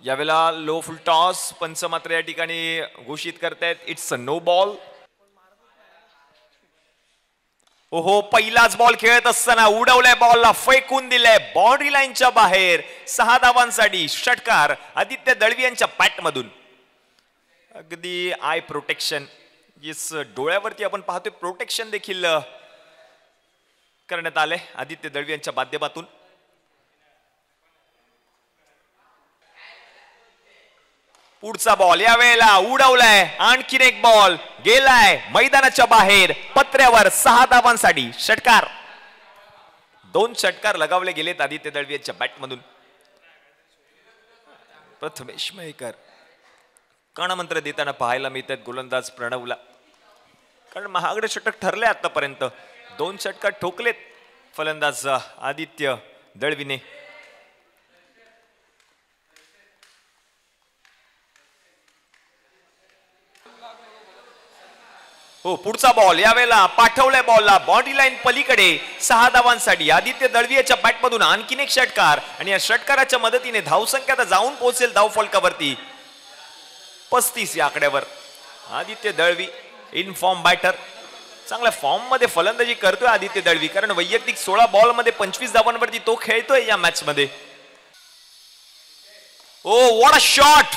यावेळेला लो फुल टॉस पंच मात्र या ठिकाणी घोषित करतायत इट्स अ नो बॉल. ओहो पहिलाच बॉल खेळत असताना उडवलाय बॉलला फेकून दिलाय बाउंड्री लाईनच्या बाहेर 6 धावांसाठी षटकार आदित्य दळवी यांच्या बॅट मधून. अगदी आय प्रोटेक्शन डोळ्यावरती आपण पाहतोय प्रोटेक्शन देखील करण्यात आले आदित्य दळवी यांच्या माध्यमातून. पुढचा बॉल यावेळेला उडवलाय आणखीन एक बॉल गेलाय मैदानाच्या बाहेर पत्र्यावर 6 धावांसाठी षटकार. 2 षटकार लगावले गेलेत आदित्य दळवी यांच्या बॅट मधून. प्रथमेश मयेकर कर्णमंत्र देताना पाहायला मिळतात गोलंदाज प्रणवला, कारण महागडे षटक ठरले आतापर्यंत. 2 षटकार ठोकलेत फलंदाज आदित्य दळवीने. हो पुढचा बॉल यावेळेला पाठवलाय बॉलला बाउंड्री लाईन पलीकडे 6 धावांसाठी आदित्य दळवी याच्या बॅट मधून आणखीन एक षटकार आणि या षटकाराच्या मदतीने धावसंख्या जाऊन पोहोचेल धाव फलकावरती 35 या आकड्यावर. Aditya Dalvi in form batter, चांगल्या फॉर्म मध्ये फलंदाजी करतोय आदित्य दळवी, कारण वैयक्तिक 16 बॉल मध्ये 25 धावांवरती तो खेळतोय या मॅच मध्ये. ओ व्हॉट अ शॉट,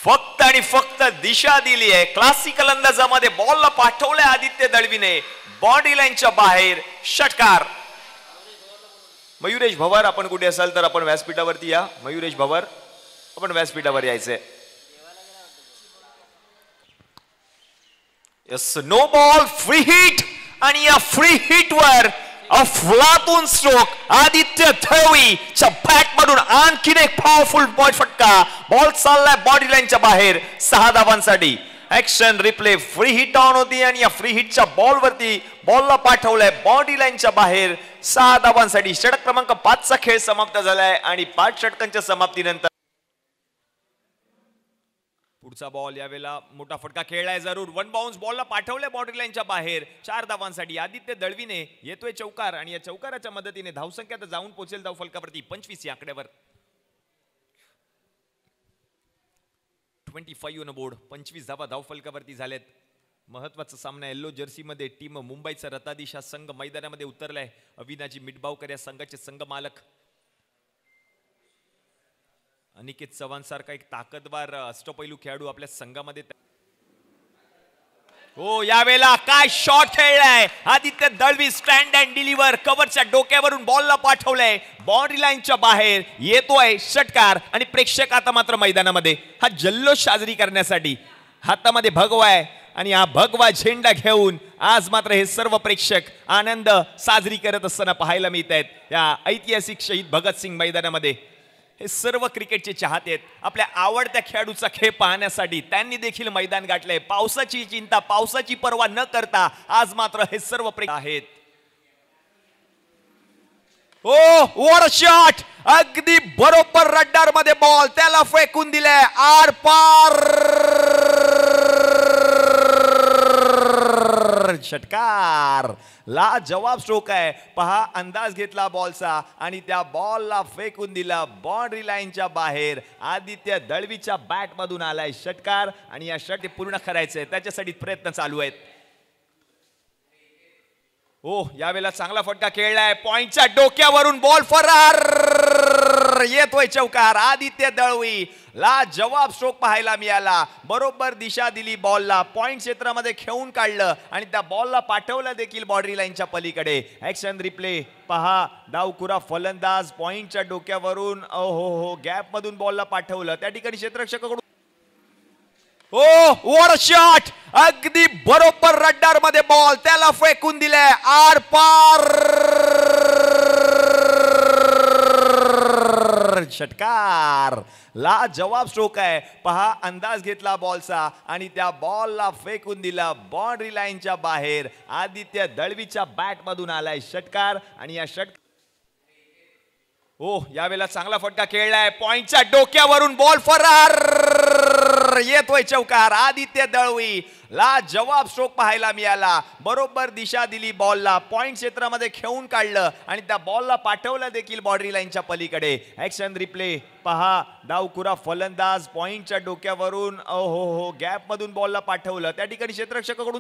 फक्त आणि फक्त दिशा दिली आहे क्लासिकल अंदाजामध्ये. बॉलला पाठवलंय आदित्य दळवीने बाउंड्री लाईनच्या बाहेर षटकार. मयुरेश भवर आपण कुठे असाल तर आपण व्यासपीठावरती या. मयुरेश भवर आपण व्यासपीठावर यायचंय. Yes no ball free hit आणि या फ्री हिट वर अफलातून स्ट्रोक आदित्य दळवीच्या बॅट मधून आणखीन एक पॉवरफुल बॉल फटका. बॉल चाललाय बॉडी लाईनच्या बाहेर 6 धावांसाठी. Action replay free hit on होती आणि या फ्री हिटच्या बॉल वरती बॉलला पाठवलंय बॉडी लाईनच्या बाहेर 6 धावांसाठी. षटक क्रमांक 5 चा खेळ समाप्त झालाय आणि 5 षटकांच्या समाप्तीनंतर पुढचा बॉल यावेळेला मोठा फटका खेळलाय जरूर. 1 बाउन्स बॉलला पाठवलंय बाउंड्री लाईनच्या बाहेर 4 धावांसाठी. आदित्य दळवीने येतोय चौकार आणि या चौकाराच्या मदतीने धावसंख्या तर जाऊन पोहोचेल धाव फलकावरती 25 या आकड्यावर. 25 ऑन बोर्ड, 25 धावा धाव फलकावरती झालेत. महत्वाचा सामना येल्लो जर्सी मध्ये टीम मुंबईचा रतादिशा संघ मैदानामध्ये उतरलाय. अविनाजी मिटबावकर या संघाचे संघ मालक. अनिकेत चव्हाण सारखा एक ताकदवार अष्टपैलू खेळाडू आपल्या संघामध्ये. हो यावेळेला काय शॉट खेळलाय Aditya Dalvi. Stand and deliver कव्हरच्या डोक्यावरून बॉलला पाठवलंय बाउंड्री लाईनच्या बाहेर. येतोय षटकार आणि प्रेक्षक आता मात्र मैदानामध्ये हा जल्लोष साजरी करण्यासाठी हातामध्ये भगवा आहे आणि हा भगवा झेंडा घेऊन आज मात्र हे सर्व प्रेक्षक आनंद साजरी करत असताना पाहायला मिळत आहेत या ऐतिहासिक शहीद भगतसिंग मैदानामध्ये. हे सर्व क्रिकेटचे चाहते आहेत आपल्या आवडत्या खेळाडूचा खेळ पाहण्यासाठी. त्यांनी देखील मैदान गाठलंय. पावसाची चिंता पावसाची पर्वा न करता आज मात्र हे सर्व प्रेक्षक आहेत. ओ व्हॉट अ शॉट, अगदी बरोबर रडार मध्ये बॉल त्याला फेकून दिलाय आर पार. षटकार ला जवाब स्ट्रोक आहे. पहा अंदाज घेतला बॉलचा आणि त्या बॉलला फेकून दिला बाउंड्री लाईनच्या बाहेर. आदित्य दळवीच्या बॅट मधून आलाय षटकार आणि या षटक पूर्ण करायचंय त्याच्यासाठी प्रयत्न चालू आहेत. ओ यावेळेला चांगला फटका खेळलाय पॉइंटच्या डोक्यावरून बॉल फरार. येतोय चौकार. आदित्य दळवी ला जवाब स्ट्रोक पाहायला मिळाला. बरोबर दिशा दिली बॉलला, पॉइंट क्षेत्रामध्ये खेळून काढलं आणि त्या बॉलला पाठवलं देखील बाउंड्री लाईनच्या पलीकडे. ऍक्शन रिप्ले पहा. डावखुरा फलंदाज पॉइंटच्या डोक्यावरून हो गॅप मधून बॉलला पाठवलं त्या ठिकाणी क्षेत्ररक्षकाकडून. ओ व्हॉट अ शॉट, अगदी बरोबर रडार मध्ये बॉल त्याला फेकून दिलाय आर पार. षटकार ला जवाब स्ट्रोक आहे. पहा अंदाज घेतला बॉलचा आणि त्या बॉलला फेकून दिला बाउंड्री लाईनच्या बाहेर. आदित्य दळवीच्या बॅट मधून आलाय षटकार आणि या षटकार ओ यावेळेला चांगला फटका खेळलाय पॉइंटच्या डोक्यावरून बॉल फरार. येतोय चौकार. आदित्य दळवी ला जवाब स्ट्रोक पाहायला मिळाला. बरोबर दिशा दिली बॉलला, पॉइंट क्षेत्रामध्ये खेळून काढलं आणि त्या बॉलला पाठवलं देखील बाउंड्री लाईनच्या पलीकडे. ऍक्शन रिप्ले पहा. डावखुरा फलंदाज पॉइंटच्या डोक्यावरून गॅप मधून बॉलला पाठवलं. त्या ठिकाणी क्षेत्ररक्षकाकडून